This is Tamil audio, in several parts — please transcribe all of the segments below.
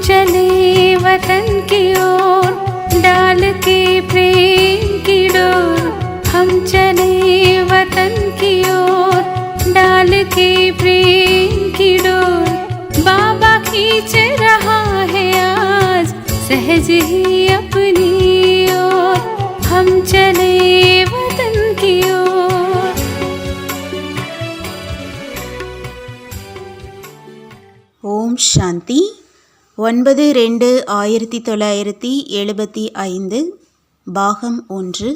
चले वतन की ओर डाल के प्रेम की डोर। हम चले वतन की ओर डाल के प्रेम की डोर। बाबा खींच रहा है आज सहज ही अपनी ओर। हम चले वतन की ओर। ஓம் சாந்தி. 9/2/1975 பாகம் 1.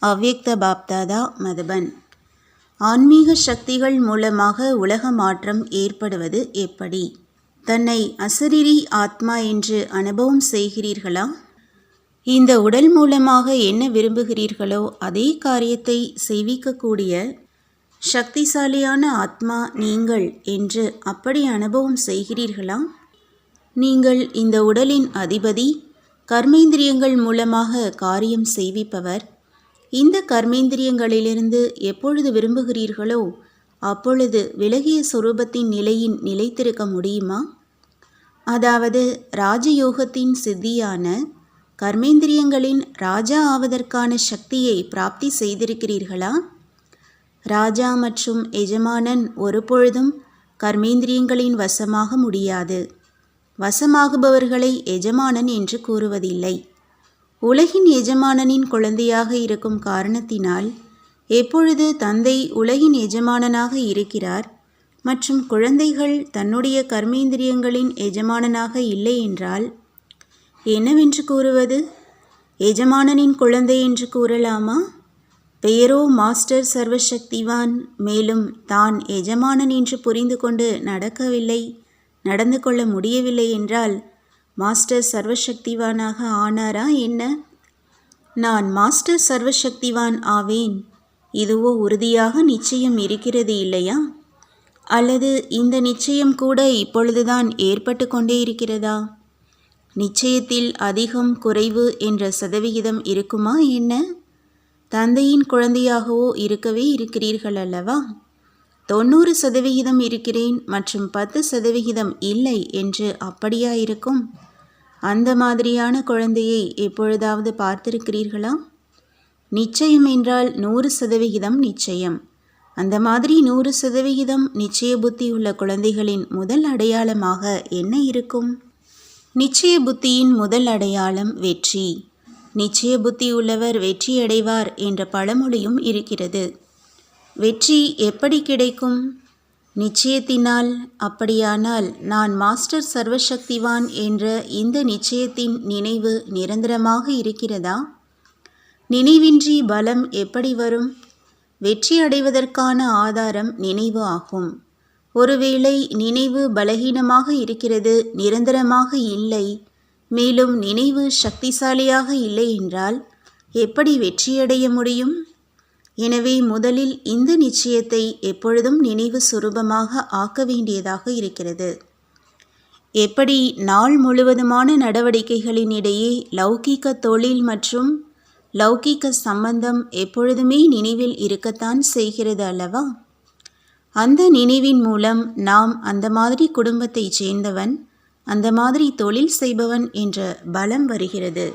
அவ்யக்த பாப்தாதா மதுபன். ஆன்மீக சக்திகள் மூலமாக உலக மாற்றம் ஏற்படுவது எப்படி? தன்னை அசரீரி ஆத்மா என்று அனுபவம் செய்கிறீர்களா? இந்த உடல் மூலமாக என்ன விரும்புகிறீர்களோ அதே காரியத்தை செய்விக்கக்கூடிய சக்திசாலியான ஆத்மா நீங்கள் என்று அப்படி அனுபவம் செய்கிறீர்களா? நீங்கள் இந்த உடலின் அதிபதி, கர்மேந்திரியங்கள் மூலமாக காரியம் செய்விப்பவர். இந்த கர்மேந்திரியங்களிலிருந்து எப்பொழுது விரும்புகிறீர்களோ அப்பொழுது விலகிய சொரூபத்தின் நிலையின் நிலைத்திருக்க முடியுமா? அதாவது ராஜயோகத்தின் சித்தியான கர்மேந்திரியங்களின் ராஜா ஆவதற்கான சக்தியை பிராப்தி செய்திருக்கிறீர்களா? ராஜா மற்றும் எஜமானன் ஒருபொழுதும் கர்மேந்திரியங்களின் வசமாக முடியாது. வசமாகுபவர்களை எஜமானன் என்று கூறுவதில்லை. உலகின் எஜமானனின் குழந்தையாக இருக்கும் காரணத்தினால் எப்பொழுது தந்தை உலகின் எஜமானனாக இருக்கிறார் மற்றும் குழந்தைகள் தன்னுடைய கர்மேந்திரியங்களின் எஜமானனாக இல்லை என்றால் என்னவென்று கூறுவது? எஜமானனின் குழந்தை என்று கூறலாமா? பெயரோ மாஸ்டர் சர்வசக்திவான். மேலும் தான் எஜமானன் என்று புரிந்து கொண்டு நடந்து கொள்ள முடியவில்லை என்றால் மாஸ்டர் சர்வசக்திவானாக ஆனாரா என்ன? நான் மாஸ்டர் சர்வசக்திவான் ஆவேன், இதுவோ உறுதியாக நிச்சயம் இருக்கிறது இல்லையா? அல்லது இந்த நிச்சயம் கூட இப்பொழுதுதான் ஏற்பட்டு கொண்டே இருக்கிறதா? நிச்சயத்தில் அதிகம் குறைவு என்ற சதவிகிதம் இருக்குமா என்ன? தந்தையின் குழந்தையாகவோ இருக்கவே இருக்கிறீர்கள் அல்லவா? 90% இருக்கிறேன் மற்றும் 10% இல்லை என்று அப்படியா இருக்கும்? அந்த மாதிரியான குழந்தையை எப்பொழுதாவது பார்த்திருக்கிறீர்களா? நிச்சயம் என்றால் 100% நிச்சயம். அந்த மாதிரி 100% நிச்சய புத்தி உள்ள குழந்தைகளின் முதல் அடையாளமாக என்ன இருக்கும்? நிச்சய புத்தியின் முதல் அடையாளம் வெற்றி. நிச்சய புத்தி உள்ளவர் வெற்றியடைவார் என்ற பழமொழியும் இருக்கிறது. வெற்றி எப்படி கிடைக்கும்? நிச்சயத்தினால். அப்படியானால் நான் மாஸ்டர் சர்வசக்திவான் என்ற இந்த நிச்சயத்தின் நினைவு நிரந்தரமாக இருக்கிறதா? நினைவின்றி பலம் எப்படி வரும்? வெற்றி அடைவதற்கான ஆதாரம் நினைவு ஆகும். ஒருவேளை நினைவு பலகீனமாக இருக்கிறது, நிரந்தரமாக இல்லை, மேலும் நினைவு சக்திசாலியாக இல்லை என்றால் எப்படி வெற்றியடைய முடியும்? எனவே முதலில் இந்த நிச்சயத்தை எப்பொழுதும் நினைவு சுரூபமாக ஆக்க வேண்டியதாக இருக்கிறது. எப்படி நாள் முழுவதுமான நடவடிக்கைகளினிடையே லௌகீக தொழில் மற்றும் லௌகீக சம்பந்தம் எப்பொழுதுமே நினைவில் இருக்கத்தான் செய்கிறது அல்லவா? அந்த நினைவின் மூலம் நாம் அந்த மாதிரி குடும்பத்தைச் சேர்ந்தவன், அந்த மாதிரி தொழில் செய்பவன் என்ற பலம் வருகிறது.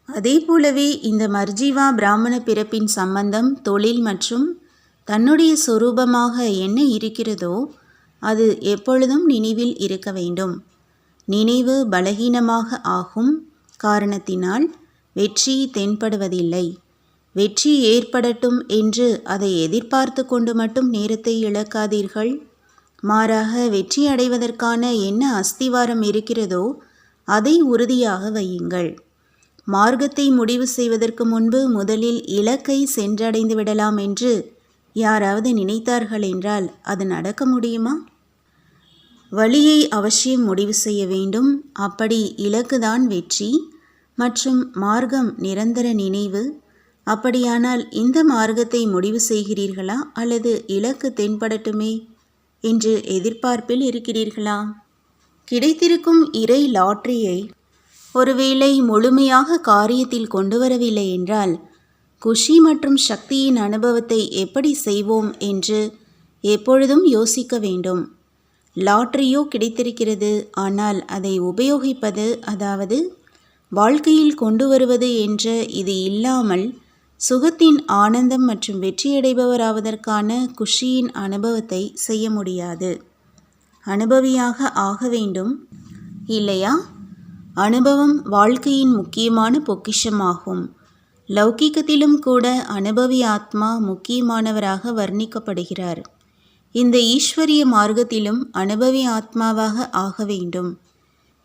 அதே போலவே இந்த மர்ஜீவா பிராமண பிறப்பின் சம்பந்தம் தொழில் மற்றும் தன்னுடைய சொரூபமாக என்ன இருக்கிறதோ அது எப்பொழுதும் நினைவில் இருக்க வேண்டும். நினைவு பலகீனமாக ஆகும் காரணத்தினால் வெற்றி தென்படுவதில்லை. வெற்றி ஏற்படட்டும் என்று அதை எதிர்பார்த்து கொண்டு மட்டும் நேரத்தை இழக்காதீர்கள். மாறாக வெற்றி அடைவதற்கான என்ன அஸ்திவாரம் இருக்கிறதோ அதை உறுதியாக வையுங்கள். மார்க்கத்தை முடிவு செய்வதற்கு முன்பு முதலில் இலக்கை சென்றடைந்து விடலாம் என்று யாராவது நினைத்தார்கள் என்றால் அது நடக்க முடியுமா? வழியை அவசியம் முடிவு செய்ய வேண்டும். அப்படி இலக்குதான் வெற்றி மற்றும் மார்க்கம் நிரந்தர நினைவு. அப்படியானால் இந்த மார்க்கத்தை முடிவு செய்கிறீர்களா அல்லது இலக்கு தென்படட்டுமே என்று எதிர்பார்ப்பில் இருக்கிறீர்களா? கிடைத்திருக்கும் இறை லாட்டரியை ஒருவேளை முழுமையாக காரியத்தில் கொண்டு வரவில்லை என்றால் குஷி மற்றும் சக்தியின் அனுபவத்தை எப்படி செய்வோம் என்று எப்பொழுதும் யோசிக்க வேண்டும். லாட்டரியோ கிடைத்திருக்கிறது, ஆனால் அதை உபயோகிப்பது, அதாவது வாழ்க்கையில் கொண்டு வருவது என்ற இது இல்லாமல் சுகத்தின் ஆனந்தம் மற்றும் வெற்றியடைபவராவதற்கான குஷியின் அனுபவத்தை செய்ய முடியாது. அனுபவியாக ஆக வேண்டும், இல்லையா? அனுபவம் வாழ்க்கையின் முக்கியமான பொக்கிஷமாகும். லௌகிக்கத்திலும் கூட அனுபவி ஆத்மா முக்கியமானவராக வர்ணிக்கப்படுகிறார். இந்த ஈஸ்வரிய மார்க்கத்திலும் அனுபவி ஆத்மாவாக ஆக வேண்டும்.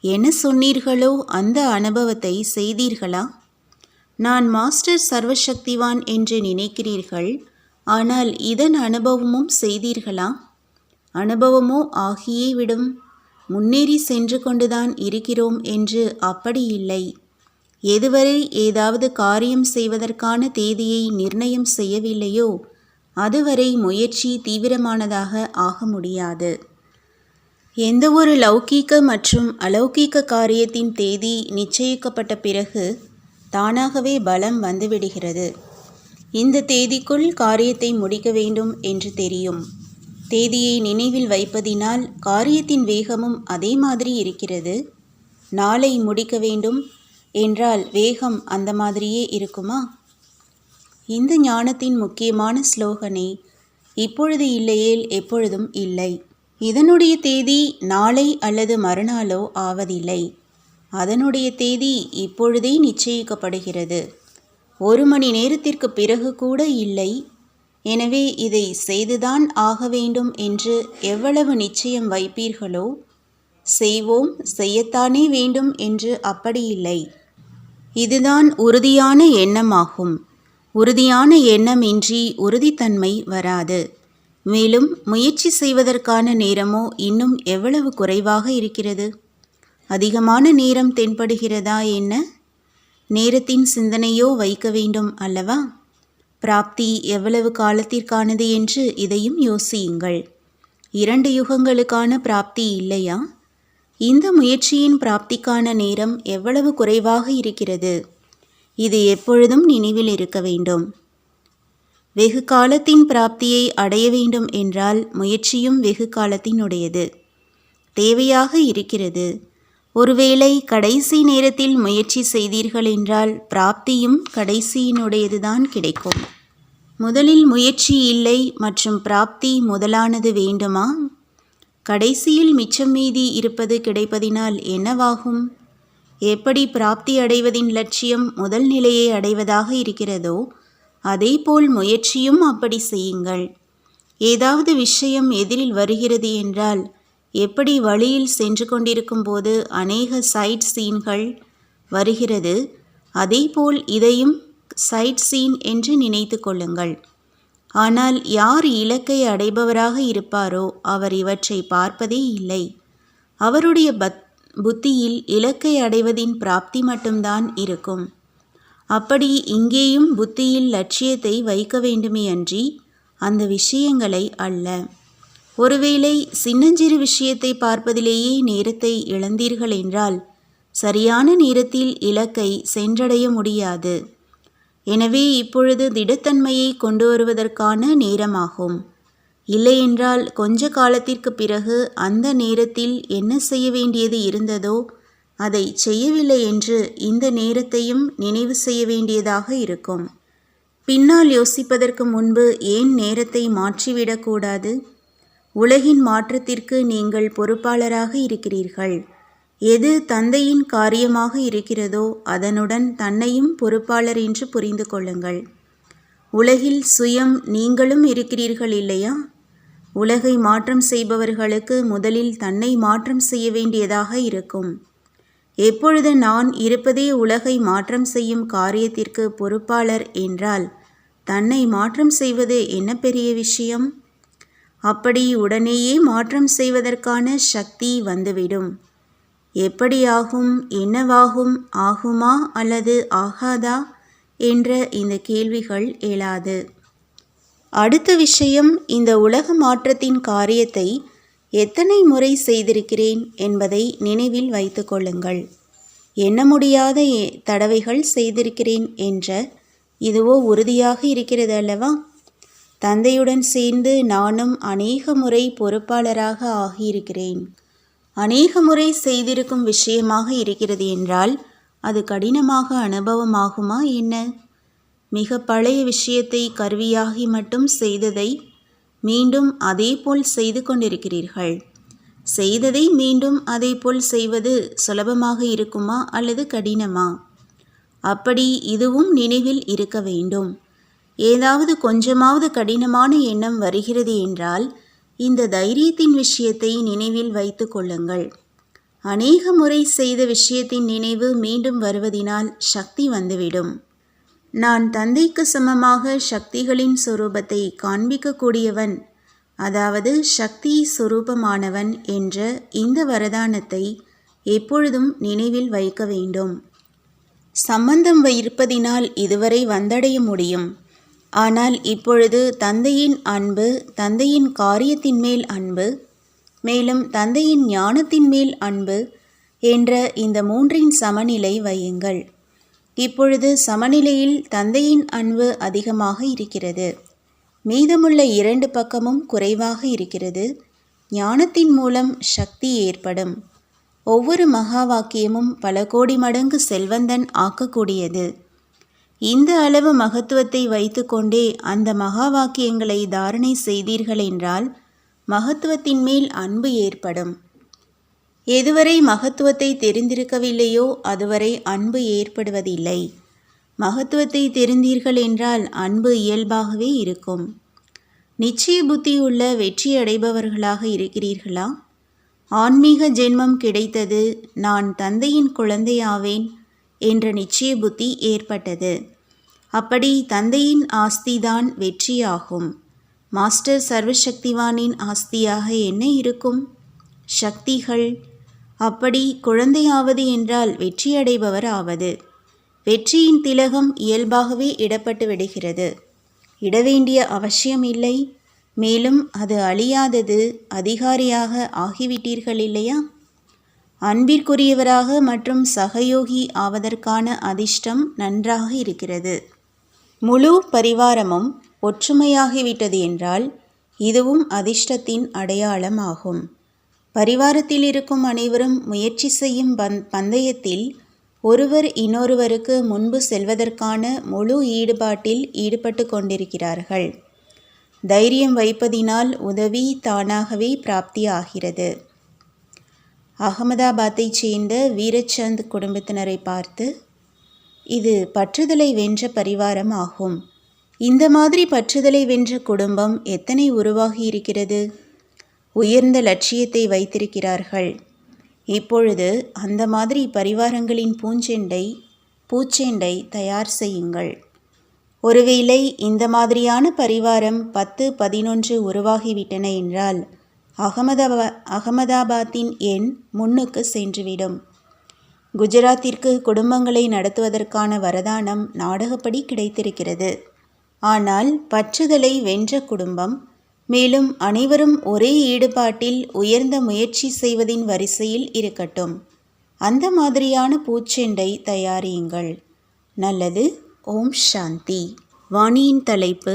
என்ன சொன்னீர்களோ அந்த அனுபவத்தை செய்தீர்களா? நான் மாஸ்டர் சர்வசக்திவான் என்று நினைக்கிறீர்கள், ஆனால் இதன் அனுபவமும் செய்தீர்களா? அனுபவமோ ஆகியே விடும். முன்னேறி சென்று கொண்டுதான் இருக்கிறோம் என்று அப்படி இல்லை. எதுவரை ஏதாவது காரியம் செய்வதற்கான தேதியை நிர்ணயம் செய்யவில்லையோ அதுவரை முயற்சி தீவிரமானதாக ஆக முடியாது. எந்த ஒரு லௌகீக மற்றும் அலௌகீக காரியத்தின் தேதி நிச்சயிக்கப்பட்ட பிறகு தானாகவே பலம் வந்துவிடுகிறது. இந்த தேதிக்குள் காரியத்தை முடிக்க வேண்டும் என்று தெரியும். தேதியை நினைவில் வைப்பதினால் காரியத்தின் வேகமும் அதே மாதிரி இருக்கிறது. நாளை முடிக்க வேண்டும் என்றால் வேகம் அந்த மாதிரியே இருக்குமா? இந்த ஞானத்தின் முக்கியமான ஸ்லோகனை இப்பொழுது இல்லையேல் எப்பொழுதும் இல்லை. இதனுடைய தேதி நாளை அல்லது மறுநாளோ ஆவதில்லை. அதனுடைய தேதி இப்பொழுதே நிச்சயிக்கப்படுகிறது. 1 மணி நேரத்திற்கு பிறகு கூட இல்லை. எனவே இதை செய்துதான் ஆக வேண்டும் என்று எவ்வளவு நிச்சயம் வைப்பீர்களோ, செய்வோம், செய்யத்தானே வேண்டும் என்று அப்படி இல்லை. இதுதான் உறுதியான எண்ணமாகும். உறுதியான எண்ணமின்றி உறுதித்தன்மை வராது. மேலும் முயற்சி செய்வதற்கான நேரமோ இன்னும் எவ்வளவு குறைவாக இருக்கிறது? அதிகமான நேரம் தென்படுகிறதா என்ன? நேரத்தின் சிந்தனையோ வைக்க வேண்டும் அல்லவா? பிராப்தி எவ்வளவு காலத்திற்கானது என்று இதையும் யோசியுங்கள். 2 யுகங்களுக்கான பிராப்தி இல்லையா? இந்த முயற்சியின் பிராப்திக்கான நேரம் எவ்வளவு குறைவாக இருக்கிறது? இது எப்பொழுதும் நினைவில் இருக்க வேண்டும். வெகு காலத்தின் பிராப்தியை அடைய வேண்டும் என்றால் முயற்சியும் வெகு காலத்தினுடையது தேவையாக இருக்கிறது. ஒருவேளை கடைசி நேரத்தில் முயற்சி செய்தீர்கள் என்றால் பிராப்தியும் கடைசியினுடையதுதான் கிடைக்கும். முதலில் முயற்சி இல்லை மற்றும் பிராப்தி முதலானது வேண்டுமா? கடைசியில் மிச்சம் மீதி இருப்பது கிடைப்பதினால் என்னவாகும்? எப்படி பிராப்தி அடைவதின் லட்சியம் முதல் நிலையை அடைவதாக இருக்கிறதோ அதேபோல் முயற்சியும் அப்படி செய்யுங்கள். ஏதாவது விஷயம் எதிரில் வருகிறது என்றால், எப்படி வழியில் சென்று கொண்டிருக்கும் போது அநேக சைட் சீன்கள் வருகிறது, அதேபோல் இதையும் சைட் சீன் என்று நினைத்து கொள்ளுங்கள். ஆனால் யார் இலக்கை அடைபவராக இருப்பாரோ அவர் இவற்றை பார்ப்பதே இல்லை. அவருடைய புத்தியில் இலக்கை அடைவதின் பிராப்தி மட்டும்தான் இருக்கும். அப்படி இங்கேயும் புத்தியில் லட்சியத்தை வைக்க வேண்டுமே அன்றி அந்த விஷயங்களை அல்ல. ஒருவேளை சின்னஞ்சிறு விஷயத்தை பார்ப்பதிலேயே நேரத்தை இழந்தீர்கள் என்றால் சரியான நேரத்தில் இலக்கை சென்றடைய முடியாது. எனவே இப்பொழுது திடத்தன்மையை கொண்டு வருவதற்கான நேரமாகும். இல்லையென்றால் கொஞ்ச காலத்திற்கு பிறகு அந்த நேரத்தில் என்ன செய்ய வேண்டியது இருந்ததோ அதை செய்யவில்லை என்று இந்த நேரத்தையும் நினைவு செய்ய வேண்டியதாக இருக்கும். பின்னால் யோசிப்பதற்கு முன்பு ஏன் நேரத்தை மாற்றிவிடக்கூடாது? உலகின் மாற்றத்திற்கு நீங்கள் பொறுப்பாளராக இருக்கிறீர்கள். எது தந்தையின் காரியமாக இருக்கிறதோ அதனுடன் தன்னையும் பொறுப்பாளர் என்று புரிந்து கொள்ளுங்கள். உலகில் சுயம் நீங்களும் இருக்கிறீர்கள் இல்லையா? உலகை மாற்றம் செய்பவர்களுக்கு முதலில் தன்னை மாற்றம் செய்ய வேண்டியதாக இருக்கும். எப்பொழுது நான் இருப்பதே உலகை மாற்றம் செய்யும் காரியத்திற்கு பொறுப்பாளர் என்றால் தன்னை மாற்றம் செய்வது என்ன பெரிய விஷயம்? அப்படி உடனேயே மாற்றம் செய்வதற்கான சக்தி வந்துவிடும். எப்படியாகும், என்னவாகும், ஆகுமா அல்லது ஆகாதா என்ற இந்த கேள்விகள் எழாது. அடுத்த விஷயம், இந்த உலக மாற்றத்தின் காரியத்தை எத்தனை முறை செய்திருக்கிறேன் என்பதை நினைவில் வைத்து கொள்ளுங்கள். எண்ண முடியாத தடவைகள் செய்திருக்கிறேன் என்ற இதுவோ உறுதியாக இருக்கிறது அல்லவா? தந்தையுடன் சேர்ந்து நானும் அநேக முறை பொறுப்பாளராக ஆகியிருக்கிறேன். அநேக முறை செய்திருக்கும் விஷயமாக இருக்கிறது என்றால் அது கடினமாக அனுபவமாகுமா என்ன? மிக பழைய விஷயத்தை கருவியாகி மட்டும் செய்ததை மீண்டும் அதேபோல் செய்து கொண்டிருக்கிறீர்கள். செய்ததை மீண்டும் அதேபோல் செய்வது சுலபமாக இருக்குமா அல்லது கடினமா? அப்படி இதுவும் நினைவில் இருக்க வேண்டும். ஏதாவது கொஞ்சமாவது கடினமான எண்ணம் வருகிறது என்றால் இந்த தைரியத்தின் விஷயத்தை நினைவில் வைத்து கொள்ளுங்கள். அநேக முறை செய்த விஷயத்தின் நினைவு மீண்டும் வருவதினால் சக்தி வந்துவிடும். நான் தந்தைக்கு சமமாக சக்திகளின் சொரூபத்தை காண்பிக்கக்கூடியவன், அதாவது சக்தி சொரூபமானவன் என்ற இந்த வரதானத்தை எப்பொழுதும் நினைவில் வைக்க வேண்டும். சம்பந்தம் இருப்பதினால் இதுவரை வந்தடைய முடியும். ஆனால் இப்பொழுது தந்தையின் அன்பு, தந்தையின் காரியத்தின் மேல் அன்பு, மேலும் தந்தையின் ஞானத்தின் மேல் அன்பு என்ற இந்த மூன்றின் சமநிலை வையுங்கள். இப்பொழுது சமநிலையில் தந்தையின் அன்பு அதிகமாக இருக்கிறது. மீதமுள்ள 2 பக்கமும் குறைவாக இருக்கிறது. ஞானத்தின் மூலம் சக்தி ஏற்படும். ஒவ்வொரு மகா வாக்கியமும் பல கோடி மடங்கு செல்வந்தன் ஆக்கக்கூடியது. இந்த அளவு மகத்துவத்தை வைத்து கொண்டே அந்த மகா வாக்கியங்களை தாரணை செய்தீர்கள் என்றால் மகத்துவத்தின் மேல் அன்பு ஏற்படும். எதுவரை மகத்துவத்தை தெரிந்திருக்கவில்லையோ அதுவரை அன்பு ஏற்படுவதில்லை. மகத்துவத்தை தெரிந்தீர்கள் என்றால் அன்பு இயல்பாகவே இருக்கும். நிச்சய புத்தியுள்ள வெற்றி அடைபவர்களாக இருக்கிறீர்களா? ஆன்மீக ஜென்மம் கிடைத்தது, நான் தந்தையின் குழந்தையாவேன் என்ற நிச்சய புத்தி ஏற்பட்டது. அப்படி தந்தையின் ஆஸ்திதான் வெற்றியாகும். மாஸ்டர் சர்வசக்திவானின் ஆஸ்தியாக என்ன இருக்கும்? சக்திகள். அப்படி குழந்தையாவது என்றால் வெற்றியடைபவர் ஆவது. வெற்றியின் திலகம் இயல்பாகவே இடப்பட்டு விடுகிறது. இடவேண்டிய அவசியம் இல்லை. மேலும் அது அழியாதது. அதிகாரியாக ஆகிவிட்டீர்கள் இல்லையா? அன்பிற்குரியவராக மற்றும் சகயோகி ஆவதற்கான அதிர்ஷ்டம் நன்றாக இருக்கிறது. முழு பரிவாரமும் ஒற்றுமையாகிவிட்டது என்றால் இதுவும் அதிர்ஷ்டத்தின் அடையாளம் ஆகும். பரிவாரத்தில் இருக்கும் அனைவரும் முயற்சி செய்யும் பந்தயத்தில் ஒருவர் இன்னொருவருக்கு முன்பு செல்வதற்கான முழு ஈடுபாட்டில் ஈடுபட்டு கொண்டிருக்கிறார்கள். தைரியம் வைப்பதினால் உதவி தானாகவே பிராப்தி ஆகிறது. அகமதாபாத்தைச் சேர்ந்த வீரச்சந்த் குடும்பத்தினரை பார்த்து, இது பற்றுதலை வென்ற பரிவாரம் ஆகும். இந்த மாதிரி பற்றுதலை வென்ற குடும்பம் எத்தனை உருவாகி இருக்கிறது. உயர்ந்த லட்சியத்தை வைத்திருக்கிறார்கள். இப்பொழுது அந்த மாதிரி பரிவாரங்களின் பூச்செண்டை தயார் செய்யுங்கள். ஒருவேளை இந்த மாதிரியான பரிவாரம் 10-11 உருவாகிவிட்டன என்றால் அகமதாபாத்தின் எண் முன்னுக்கு சென்றுவிடும். குஜராத்திற்கு குடும்பங்களை நடத்துவதற்கான வரதானம் நாடகப்படி கிடைத்திருக்கிறது. ஆனால் பற்றுதலை வென்ற குடும்பம், மேலும் அனைவரும் ஒரே ஈடுபாட்டில் உயர்ந்த முயற்சி செய்வதின் வரிசையில் இருக்கட்டும். அந்த மாதிரியான பூச்செண்டை தயாரியுங்கள். நல்லது. ஓம் சாந்தி. வாணியின் தலைப்பு: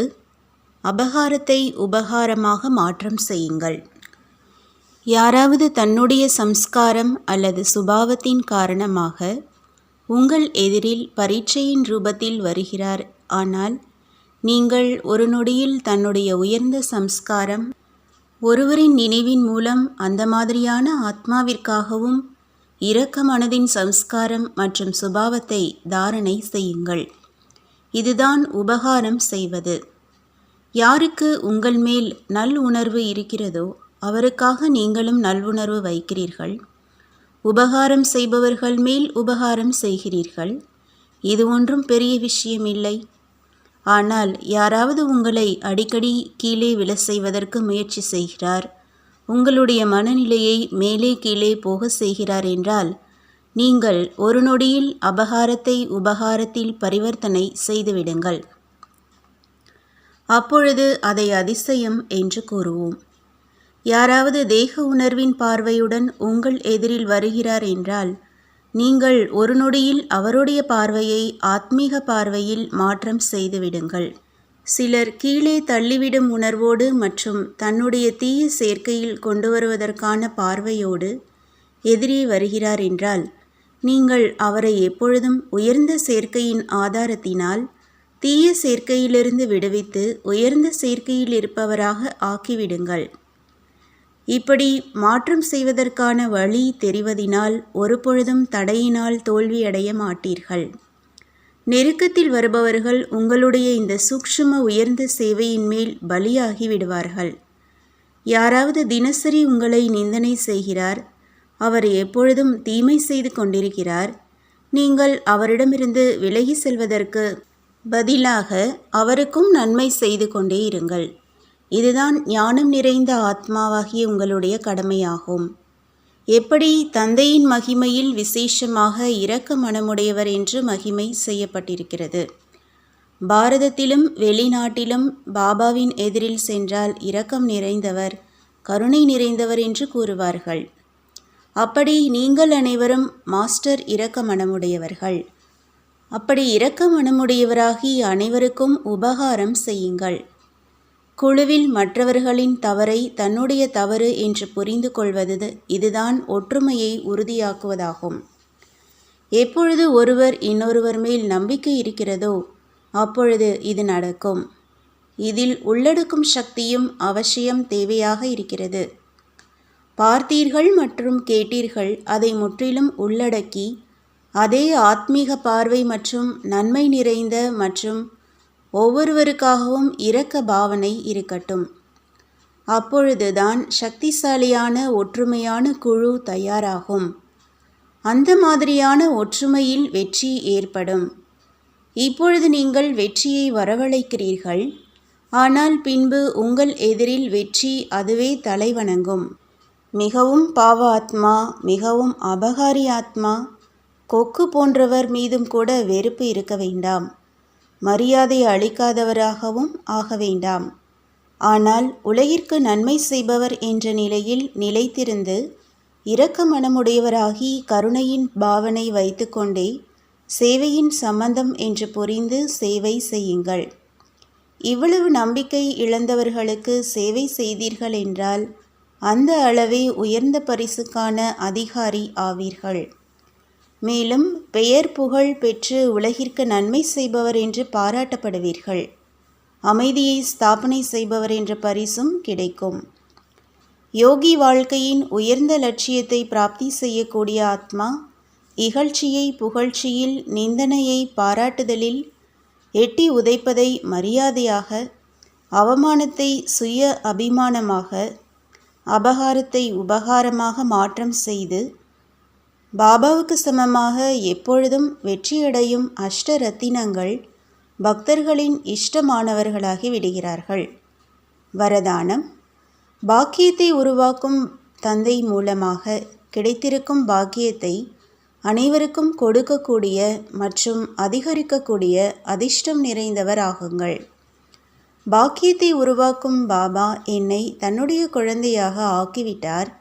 அபகாரத்தை உபகாரமாக மாற்றம் செய்யுங்கள். யாராவது தன்னுடைய சம்ஸ்காரம் அல்லது சுபாவத்தின் காரணமாக உங்கள் எதிரில் பரீட்சையின் ரூபத்தில் வருகிறார். ஆனால் நீங்கள் ஒரு நொடியில் தன்னுடைய உயர்ந்த சம்ஸ்காரம், ஒருவரின் நினைவின் மூலம் அந்த மாதிரியான ஆத்மாவிற்காகவும் இரக்க மனதின் சம்ஸ்காரம் மற்றும் சுபாவத்தை தாரணை செய்யுங்கள். இதுதான் உபகாரம் செய்வது. யாருக்கு உங்கள் மேல் நல் உணர்வு இருக்கிறதோ அவருக்காக நீங்களும் நல்வுணர்வு வைக்கிறீர்கள். உபகாரம் செய்பவர்கள் மேல் உபகாரம் செய்கிறீர்கள். இது ஒன்றும் பெரிய விஷயம் இல்லை. ஆனால் யாராவது உங்களை அடிக்கடி கீழே விழ செய்வதற்கு முயற்சி செய்கிறார், உங்களுடைய மனநிலையை மேலே கீழே போக செய்கிறார் என்றால் நீங்கள் ஒரு நொடியில் அபகாரத்தை உபகாரத்தில் பரிவர்த்தனை செய்துவிடுங்கள். அப்பொழுது அதை அதிசயம் என்று கூறுவோம். யாராவது தேக உணர்வின் பார்வையுடன் உங்கள் எதிரில் வருகிறார் என்றால் நீங்கள் ஒரு நொடியில் அவருடைய பார்வையை ஆத்மீக பார்வையில் மாற்றம் செய்துவிடுங்கள். சிலர் கீழே தள்ளிவிடும் உணர்வோடு மற்றும் தன்னுடைய தீய சேர்க்கையில் கொண்டு வருவதற்கான பார்வையோடு எதிரே வருகிறார் என்றால் நீங்கள் அவரை எப்பொழுதும் உயர்ந்த சேர்க்கையின் ஆதாரத்தினால் தீய சேர்க்கையிலிருந்து விடுவித்து உயர்ந்த சேர்க்கையில் இருப்பவராக ஆக்கிவிடுங்கள். இப்படி மாற்றம் செய்வதற்கான வழி தெரிவதினால் ஒருபொழுதும் தடையினால் தோல்வியடைய மாட்டீர்கள். நெருக்கத்தில் வருபவர்கள் உங்களுடைய இந்த சூக்ஷ்ம உயர்ந்த சேவையின் மேல் பலியாகி விடுவார்கள். யாராவது தினசரி உங்களை நிந்தனை செய்கிறார், அவர் எப்பொழுதும் தீமை செய்து கொண்டிருக்கிறார், நீங்கள் அவரிடமிருந்து விலகி செல்வதற்கு பதிலாக அவருக்கும் நன்மை செய்து கொண்டே இருங்கள். இதுதான் ஞானம் நிறைந்த ஆத்மாவாகிய உங்களுடைய கடமையாகும். எப்படி தந்தையின் மகிமையில் விசேஷமாக இரக்க மனமுடையவர் என்று மகிமை செய்யப்பட்டிருக்கிறது. பாரதத்திலும் வெளிநாட்டிலும் பாபாவின் எதிரில் சென்றால் இரக்கம் நிறைந்தவர், கருணை நிறைந்தவர் என்று கூறுவார்கள். அப்படி நீங்கள் அனைவரும் மாஸ்டர் இரக்க மனமுடையவர்கள். அப்படி இரக்க மனமுடையவராகி அனைவருக்கும் உபகாரம் செய்யுங்கள். குழுவில் மற்றவர்களின் தவறை தன்னுடைய தவறு என்று புரிந்து கொள்வது இதுதான் ஒற்றுமையை உறுதியாக்குவதாகும். எப்பொழுது ஒருவர் இன்னொருவர் மேல் நம்பிக்கை இருக்கிறதோ அப்பொழுது இது நடக்கும். இதில் உள்ளடக்கும் சக்தியும் அவசியம் தேவையாக இருக்கிறது. பார்த்தீர்கள் மற்றும் கேட்டீர்கள், அதை முற்றிலும் உள்ளடக்கி அதே ஆத்மீக பார்வை மற்றும் நன்மை நிறைந்த மற்றும் ஒவ்வொருவருக்காகவும் இரக்க பாவனை இருக்கட்டும். அப்பொழுதுதான் சக்திசாலியான ஒற்றுமையான குழு தயாராகும். அந்த மாதிரியான ஒற்றுமையில் வெற்றி ஏற்படும். இப்பொழுது நீங்கள் வெற்றியை வரவழைக்கிறீர்கள், ஆனால் பின்பு உங்கள் எதிரில் வெற்றி அதுவே தலைவணங்கும். மிகவும் பாவ ஆத்மா, மிகவும் அபகாரி ஆத்மா, கொக்கு போன்றவர் மீதும் கூட வெறுப்பு இருக்க வேண்டாம். மரியாதை அளிக்காதவராகவும் ஆக வேண்டாம். ஆனால் உலகிற்கு நன்மை செய்பவர் என்ற நிலையில் நிலைத்திருந்து இரக்க மனமுடையவராகி கருணையின் பாவனை வைத்துக்கொண்டே சேவையின் சம்பந்தம் என்று புரிந்து சேவை செய்யுங்கள். இவ்வளவு நம்பிக்கை இழந்தவர்களுக்கு சேவை செய்தீர்கள் என்றால் அந்த அளவே உயர்ந்த பரிசுக்கான அதிகாரி ஆவீர்கள். மேலும் பெயர் புகழ் பெற்று உலகிற்கு நன்மை செய்பவர் என்று பாராட்டப்படுவீர்கள். அமைதியை ஸ்தாபனை செய்பவர் என்ற பரிசும் கிடைக்கும். யோகி வாழ்க்கையின் உயர்ந்த லட்சியத்தை பிராப்தி செய்யக்கூடிய ஆத்மா இகழ்ச்சியை புகழ்ச்சியில், நிந்தனையை பாராட்டுதலில், எட்டி உதைப்பதை மரியாதையாக, அவமானத்தை சுய அபிமானமாக, அபகாரத்தை உபகாரமாக மாற்றம் செய்து பாபாவுக்கு சமமாக எப்பொழுதும் வெற்றியடையும் அஷ்ட ரத்தினங்கள் பக்தர்களின் இஷ்டமானவர்களாகி விடுகிறார்கள். வரதானம்: பாக்கியத்தை உருவாக்கும் தந்தை மூலமாக கிடைத்திருக்கும் பாக்கியத்தை அனைவருக்கும் கொடுக்கக்கூடிய மற்றும் அதிகரிக்கக்கூடிய அதிர்ஷ்டம் நிறைந்தவர் ஆகுங்கள். பாக்கியத்தை உருவாக்கும் பாபா என்னை தன்னுடைய குழந்தையாக ஆக்கிவிட்டார்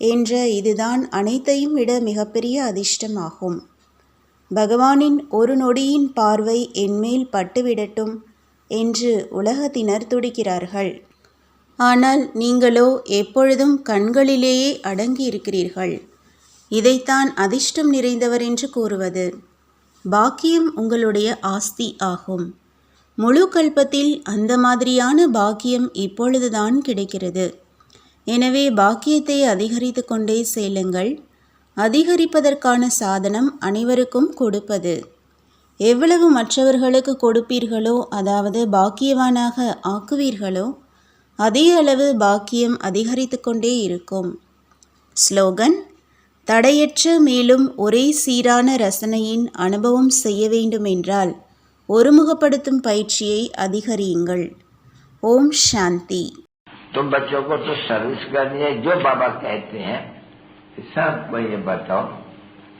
என்ற இதுதான் அனைத்தையும் விட மிகப்பெரிய அதிர்ஷ்டமாகும். பகவானின் ஒரு நொடியின் பார்வை என்மேல் பட்டுவிடட்டும் என்று உலகத்தினர் துடிக்கிறார்கள். ஆனால் நீங்களோ எப்பொழுதும் கண்களிலேயே அடங்கி இருக்கிறீர்கள். இதைத்தான் அதிர்ஷ்டம் நிறைந்தவர் என்று கூறுவது. பாக்கியம் உங்களுடைய ஆஸ்தி ஆகும். முழு கல்பத்தில் அந்த மாதிரியான பாக்கியம் இப்பொழுதுதான் கிடைக்கிறது. எனவே பாக்கியத்தை அதிகரித்து கொண்டே செல்லுங்கள். அதிகரிப்பதற்கான சாதனம் அனைவருக்கும் கொடுப்பது. எவ்வளவு மற்றவர்களுக்கு கொடுப்பீர்களோ, அதாவது பாக்கியவானாக ஆக்குவீர்களோ, அதே அளவு பாக்கியம் அதிகரித்து கொண்டே இருக்கும். ஸ்லோகன்: தடையற்ற மேலும் ஒரே சீரான ரசனையின் அனுபவம் செய்ய வேண்டுமென்றால் ஒருமுகப்படுத்தும் பயிற்சியை அதிகரியுங்கள். ஓம் சாந்தி. तो बच्चों को तो सर्विस करनी है. जो बाबा कहते हैं सबको ये बताओ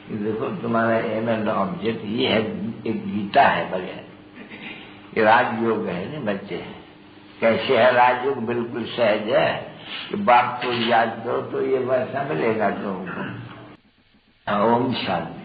कि देखो तुम्हारा एम एंड ऑब्जेक्ट ये है, एक गीता है बढ़िया, ये राजयोग है ना बच्चे। कैसे है राजयोग? बिल्कुल सहज है कि बाप को याद करो तो ये वैसा मिलेगा तुमको। ओम शांति।